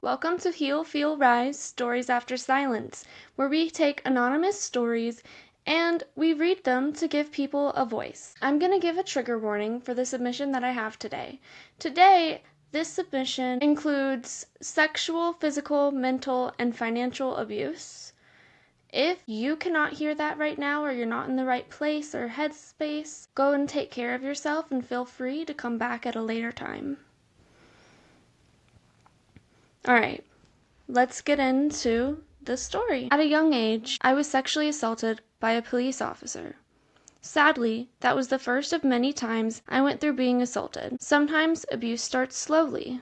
Welcome to Heal, Feel, Rise, Stories After Silence, where we take anonymous stories and we read them to give people a voice. I'm going to give a trigger warning for the submission that I have today. Today, this submission includes sexual, physical, mental, and financial abuse. If you cannot hear that right now, or you're not in the right place or headspace, go and take care of yourself and feel free to come back at a later time. Alright, let's get into the story. At a young age, I was sexually assaulted by a police officer. Sadly, that was the first of many times I went through being assaulted. Sometimes abuse starts slowly,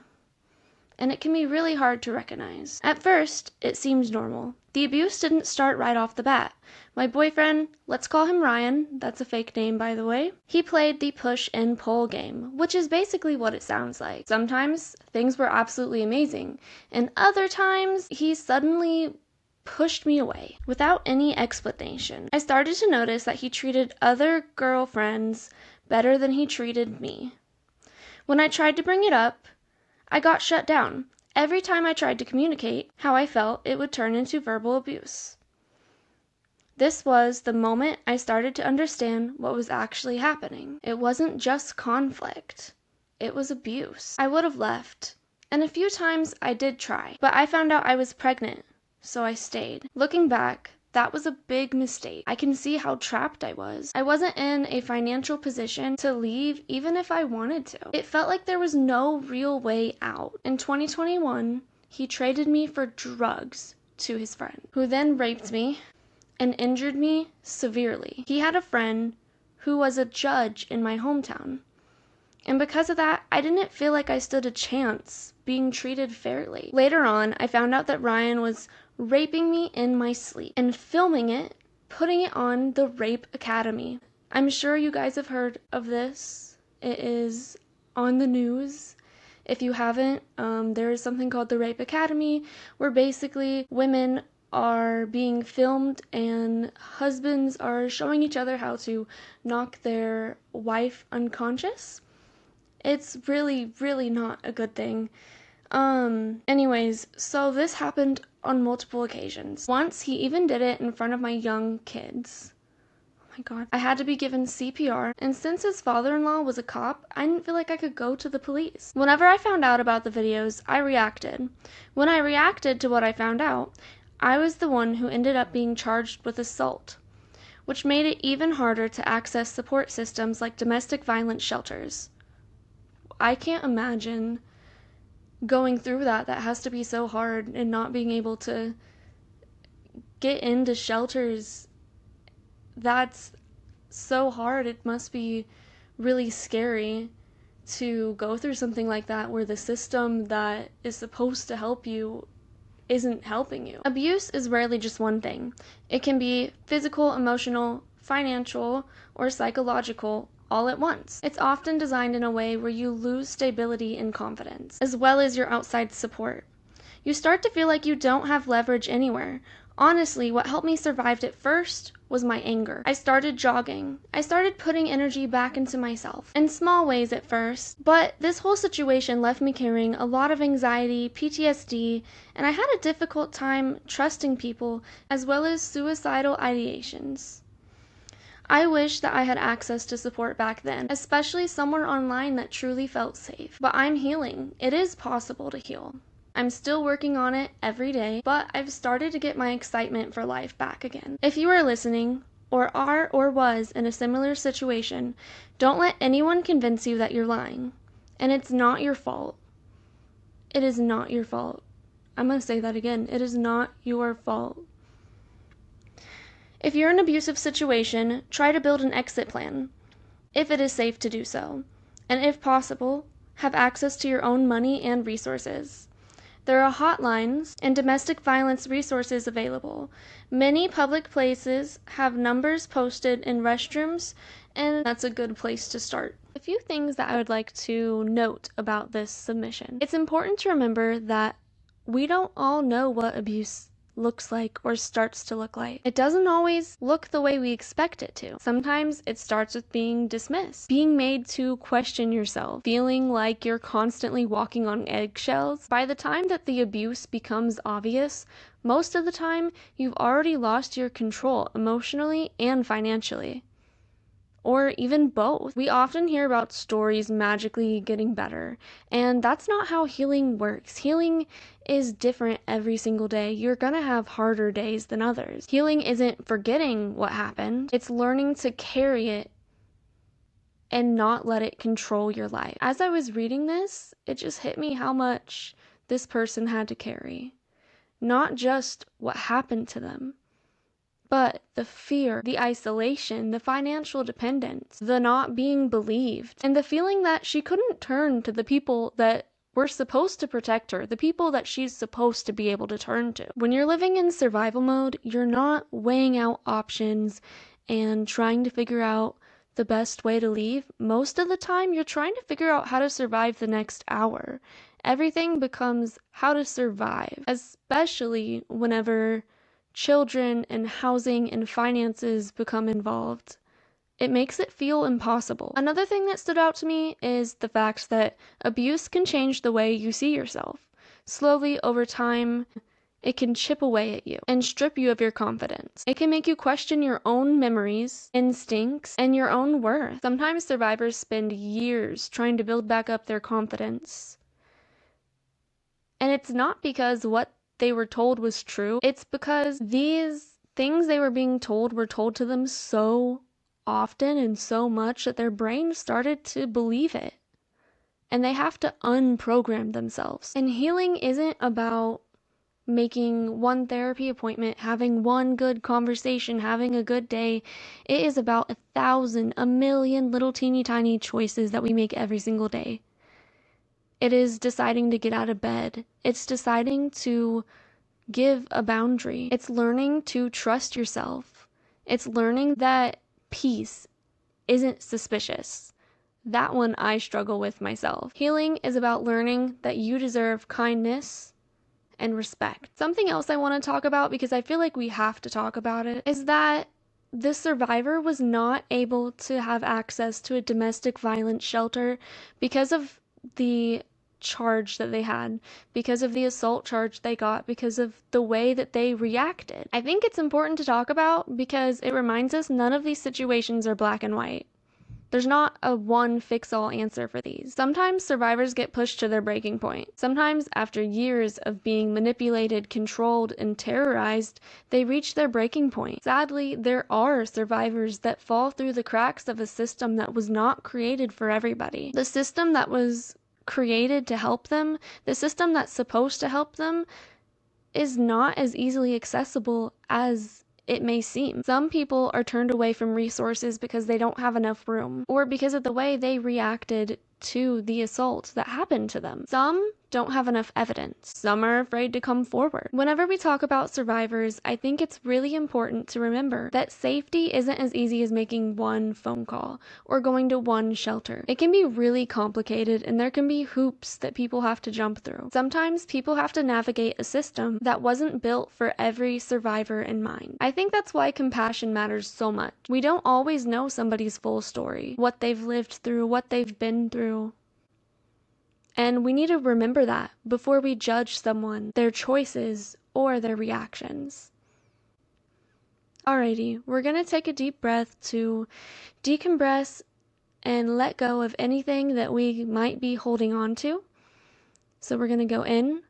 and it can be really hard to recognize. At first, it seemed normal. The abuse didn't start right off the bat. My boyfriend, let's call him Ryan, that's a fake name by the way, he played the push and pull game, which is basically what it sounds like. Sometimes things were absolutely amazing, and other times he suddenly pushed me away without any explanation. I started to notice that he treated other girlfriends better than he treated me. When I tried to bring it up, I got shut down. Every time I tried to communicate how I felt, it would turn into verbal abuse. This was the moment I started to understand what was actually happening. It wasn't just conflict. It was abuse. I would have left, and a few times I did try, but I found out I was pregnant, so I stayed. Looking back, that was a big mistake. I can see how trapped I was. I wasn't in a financial position to leave even if I wanted to. It felt like there was no real way out. In 2021, he traded me for drugs to his friend, who then raped me and injured me severely. He had a friend who was a judge in my hometown, and because of that, I didn't feel like I stood a chance being treated fairly. Later on, I found out that Ryan was raping me in my sleep and filming it, putting it on the Rape Academy. I'm sure you guys have heard of this. It is on the news. If you haven't, there is something called the Rape Academy, where basically women are being filmed and husbands are showing each other how to knock their wife unconscious. It's really, really not a good thing. Anyways, so this happened on multiple occasions. Once he even did it in front of my young kids. Oh my god. I had to be given CPR, and since his father-in-law was a cop, I didn't feel like I could go to the police. Whenever I found out about the videos, I reacted. When I reacted to what I found out, I was the one who ended up being charged with assault, which made it even harder to access support systems like domestic violence shelters. I can't imagine going through that. That has to be so hard, and not being able to get into shelters. That's so hard. It must be really scary to go through something like that, where the system that is supposed to help you isn't helping you. Abuse is rarely just one thing. It can be physical, emotional, financial, or psychological all at once. It's often designed in a way where you lose stability and confidence, as well as your outside support. You start to feel like you don't have leverage anywhere. Honestly, what helped me survive at first was my anger. I started jogging. I started putting energy back into myself, in small ways at first, but this whole situation left me carrying a lot of anxiety, PTSD, and I had a difficult time trusting people, as well as suicidal ideations. I wish that I had access to support back then, especially somewhere online that truly felt safe. But I'm healing. It is possible to heal. I'm still working on it every day, but I've started to get my excitement for life back again. If you are listening, or are or was in a similar situation, don't let anyone convince you that you're lying. And it's not your fault. It is not your fault. I'm going to say that again. It is not your fault. If you're in an abusive situation, try to build an exit plan, if it is safe to do so, and if possible, have access to your own money and resources. There are hotlines and domestic violence resources available. Many public places have numbers posted in restrooms, and that's a good place to start. A few things that I would like to note about this submission. It's important to remember that we don't all know what abuse looks like or starts to look like. It doesn't always look the way we expect it to. Sometimes it starts with being dismissed, being made to question yourself, feeling like you're constantly walking on eggshells. By the time that the abuse becomes obvious, most of the time you've already lost your control emotionally and financially. Or even both. We often hear about stories magically getting better, and that's not how healing works. Healing is different every single day. You're gonna have harder days than others. Healing isn't forgetting what happened, it's learning to carry it and not let it control your life. As I was reading this, it just hit me how much this person had to carry. Not just what happened to them, but the fear, the isolation, the financial dependence, the not being believed, and the feeling that she couldn't turn to the people that were supposed to protect her, the people that she's supposed to be able to turn to. When you're living in survival mode, you're not weighing out options and trying to figure out the best way to leave. Most of the time, you're trying to figure out how to survive the next hour. Everything becomes how to survive, especially whenever children and housing and finances become involved. It makes it feel impossible. Another thing that stood out to me is the fact that abuse can change the way you see yourself. Slowly, over time, it can chip away at you and strip you of your confidence. It can make you question your own memories, instincts, and your own worth. Sometimes survivors spend years trying to build back up their confidence. And it's not because what they were told was true. It's because these things they were being told were told to them so often and so much that their brain started to believe it. And they have to unprogram themselves. And healing isn't about making one therapy appointment, having one good conversation, having a good day. It is about 1,000, a million little teeny tiny choices that we make every single day. It is deciding to get out of bed. It's deciding to give a boundary. It's learning to trust yourself. It's learning that peace isn't suspicious. That one I struggle with myself. Healing is about learning that you deserve kindness and respect. Something else I want to talk about, because I feel like we have to talk about it, is that this survivor was not able to have access to a domestic violence shelter because of the charge that they had, because of the assault charge they got, because of the way that they reacted. I think it's important to talk about because it reminds us none of these situations are black and white. There's not a one-fix-all answer for these. Sometimes survivors get pushed to their breaking point. Sometimes, after years of being manipulated, controlled, and terrorized, they reach their breaking point. Sadly, there are survivors that fall through the cracks of a system that was not created for everybody. The system that was created to help them, the system that's supposed to help them, is not as easily accessible as it may seem. Some people are turned away from resources because they don't have enough room, or because of the way they reacted to the assault that happened to them. Some don't have enough evidence. Some are afraid to come forward. Whenever we talk about survivors, I think it's really important to remember that safety isn't as easy as making one phone call or going to one shelter. It can be really complicated, and there can be hoops that people have to jump through. Sometimes people have to navigate a system that wasn't built for every survivor in mind. I think that's why compassion matters so much. We don't always know somebody's full story, what they've lived through, what they've been through. And we need to remember that before we judge someone, their choices, or their reactions. Alrighty, we're going to take a deep breath to decompress and let go of anything that we might be holding on to. So we're going to go in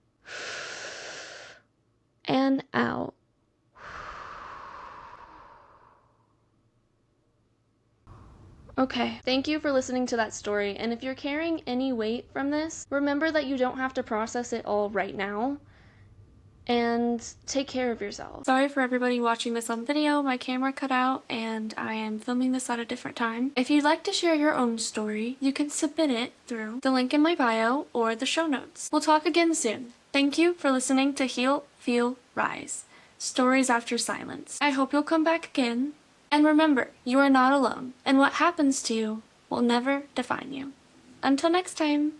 and out. Okay, thank you for listening to that story, and if you're carrying any weight from this, remember that you don't have to process it all right now, and take care of yourself. Sorry for everybody watching this on video, my camera cut out, and I am filming this at a different time. If you'd like to share your own story, you can submit it through the link in my bio or the show notes. We'll talk again soon. Thank you for listening to Heal, Feel, Rise, Stories After Silence. I hope you'll come back again. And remember, you are not alone, and what happens to you will never define you. Until next time.